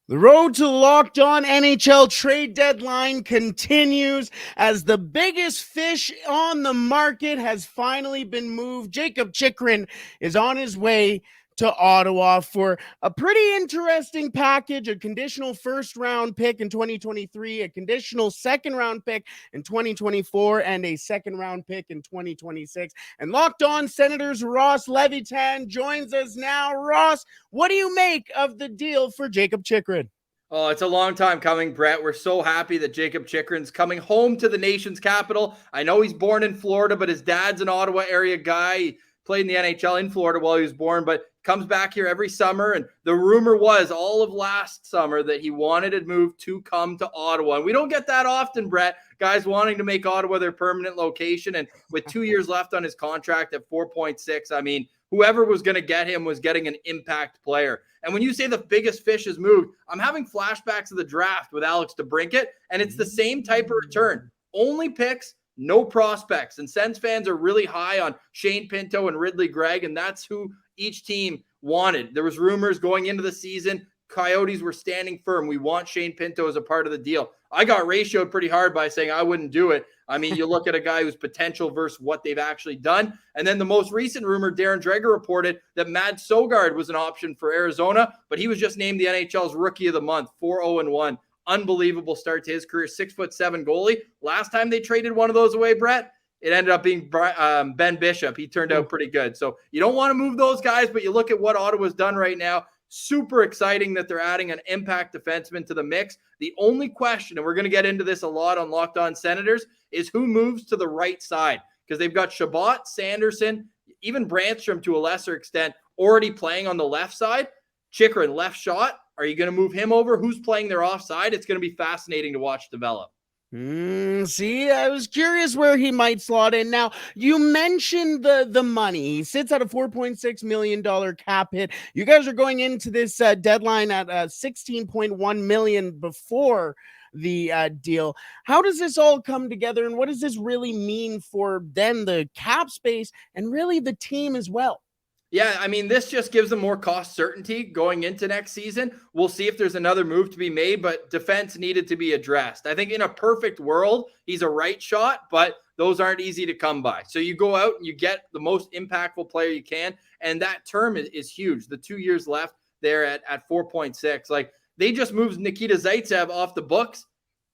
The road to the Locked On NHL trade deadline continues as the biggest fish on the market has finally been moved. Jakob Chychrun is on his way to Ottawa for a pretty interesting package, a conditional first-round pick in 2023, a conditional second-round pick in 2024, and a second-round pick in 2026. And Locked On Senators Ross Levitan joins us now. Ross, what do you make of the deal for Jakob Chychrun? Oh, it's a long time coming, Brett. We're so happy that Jakob Chychrun's coming home to the nation's capital. I know he's born in Florida, but his dad's an Ottawa area guy. He played in the NHL in Florida while he was born, but comes back here every summer. And the rumor was all of last summer that he wanted to move to come to Ottawa. And we don't get that often, Brett, guys wanting to make Ottawa their permanent location. And with 2 years left on his contract at 4.6, I mean, whoever was going to get him was getting an impact player. And when you say the biggest fish has moved, I'm having flashbacks of the draft with Alex DeBrincat, and it's the same type of return. Only picks, no prospects. And Sens fans are really high on Shane Pinto and Ridley Gregg, and that's who each team wanted. There was rumors going into the season. Coyotes were standing firm. We want Shane Pinto as a part of the deal. I got ratioed pretty hard by saying I wouldn't do it. I mean, you look at a guy who's potential versus what they've actually done. And then the most recent rumor, Darren Dreger reported that Matt Sogard was an option for Arizona, but he was just named the NHL's Rookie of the Month, 4-0-1. Unbelievable start to his career, 6'7" goalie. Last time they traded one of those away, Brett, it ended up being Ben Bishop. He turned out pretty good. So you don't want to move those guys, but you look at what Ottawa's done right now. Super exciting that they're adding an impact defenseman to the mix. The only question, and we're going to get into this a lot on Locked On Senators, is who moves to the right side. Because they've got Chabot, Sanderson, even Brandstrom to a lesser extent, already playing on the left side. Chychrun, left shot. Are you going to move him over? Who's playing their offside? It's going to be fascinating to watch develop. See, I was curious where he might slot in. Now, you mentioned the money. He sits at a $4.6 million cap hit. You guys are going into this deadline at $16.1 million before the deal. How does this all come together, and what does this really mean for then the cap space and really the team as well? Yeah, I mean, this just gives them more cost certainty going into next season. We'll see if there's another move to be made, but defense needed to be addressed. I think in a perfect world, he's a right shot, but those aren't easy to come by. So you go out and you get the most impactful player you can, and that term is huge. The 2 years left there at 4.6. Like, they just moved Nikita Zaitsev off the books,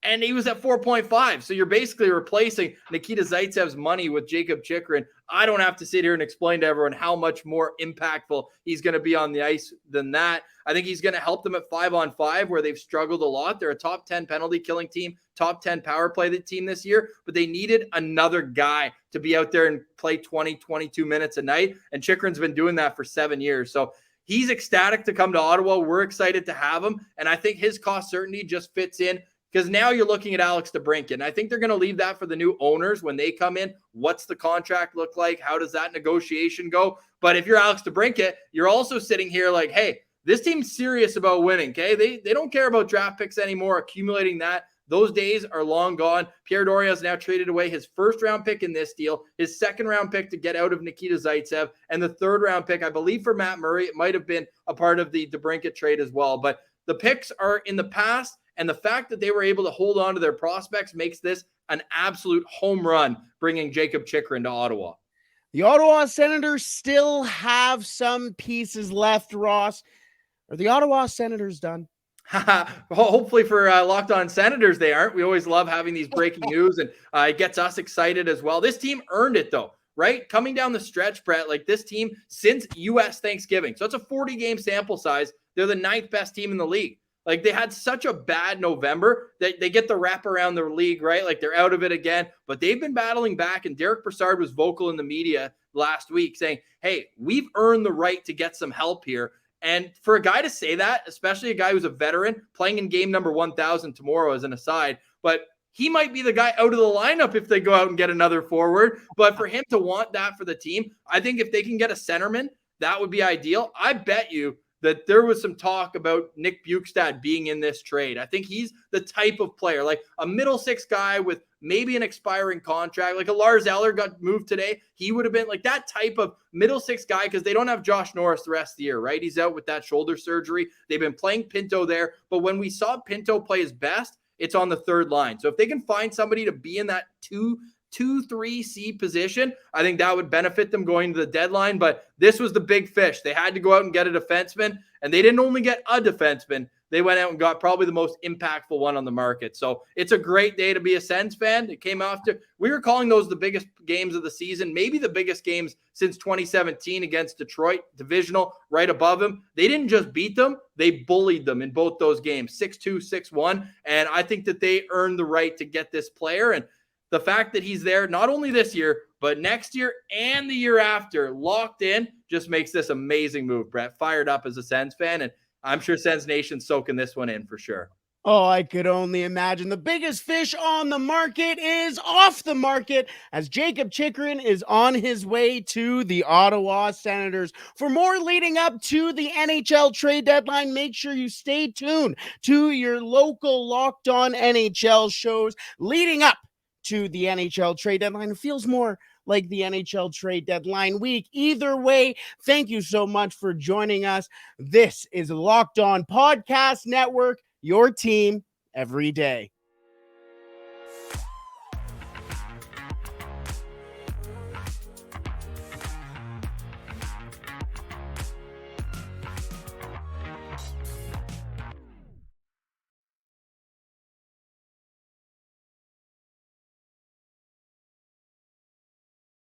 and he was at 4.5. So you're basically replacing Nikita Zaitsev's money with Jakob Chychrun. I don't have to sit here and explain to everyone how much more impactful he's going to be on the ice than that. I think he's going to help them at 5-on-5 where they've struggled a lot. They're a top 10 penalty killing team, top 10 power play team this year, but they needed another guy to be out there and play 20, 22 minutes a night. And Chychrun's been doing that for 7 years. So he's ecstatic to come to Ottawa. We're excited to have him. And I think his cost certainty just fits in. Because now you're looking at Alex DeBrincat. I think they're going to leave that for the new owners when they come in. What's the contract look like? How does that negotiation go? But if you're Alex DeBrincat, you're also sitting here like, hey, this team's serious about winning, okay? They don't care about draft picks anymore, accumulating that. Those days are long gone. Pierre Dorion has now traded away his first-round pick in this deal, his second-round pick to get out of Nikita Zaitsev, and the third-round pick, I believe, for Matt Murray. It might have been a part of the DeBrincat trade as well. But the picks are in the past. And the fact that they were able to hold on to their prospects makes this an absolute home run, bringing Jakob Chychrun to Ottawa. The Ottawa Senators still have some pieces left, Ross. Are the Ottawa Senators done? Hopefully for Locked On Senators, they aren't. We always love having these breaking news, and it gets us excited as well. This team earned it, though, right? Coming down the stretch, Brett, like this team since U.S. Thanksgiving. So it's a 40-game sample size. They're the 9th best team in the league. Like, they had such a bad November that they get the wrap around the league, right? Like, they're out of it again. But they've been battling back, and Derek Brassard was vocal in the media last week saying, hey, we've earned the right to get some help here. And for a guy to say that, especially a guy who's a veteran, playing in game number 1,000 tomorrow as an aside, but he might be the guy out of the lineup if they go out and get another forward. But for him to want that for the team, I think if they can get a centerman, that would be ideal. I bet you that there was some talk about Nick Bjugstad being in this trade. I think he's the type of player, like a middle six guy with maybe an expiring contract, like a Lars Eller got moved today. He would have been like that type of middle six guy because they don't have Josh Norris the rest of the year, right? He's out with that shoulder surgery. They've been playing Pinto there. But when we saw Pinto play his best, it's on the third line. So if they can find somebody to be in that 2-3C position, I think that would benefit them going to the deadline. But this was the big fish. They had to go out and get a defenseman, and they didn't only get a defenseman. They went out and got probably the most impactful one on the market. So it's a great day to be a Sens fan. It came after, we were calling those the biggest games of the season, maybe the biggest games since 2017 against Detroit, divisional, right above them. They didn't just beat them, they bullied them in both those games, 6-2, 6-1. And I think that they earned the right to get this player. And the fact that he's there, not only this year, but next year and the year after, locked in, just makes this amazing move, Brett. Fired up as a Sens fan, and I'm sure Sens Nation's soaking this one in for sure. Oh, I could only imagine. The biggest fish on the market is off the market as Jakob Chychrun is on his way to the Ottawa Senators. For more leading up to the NHL trade deadline, make sure you stay tuned to your local Locked On NHL shows leading up to the NHL trade deadline. It feels more like the NHL trade deadline week. Either way, thank you so much for joining us. This is Locked On Podcast Network, your team every day.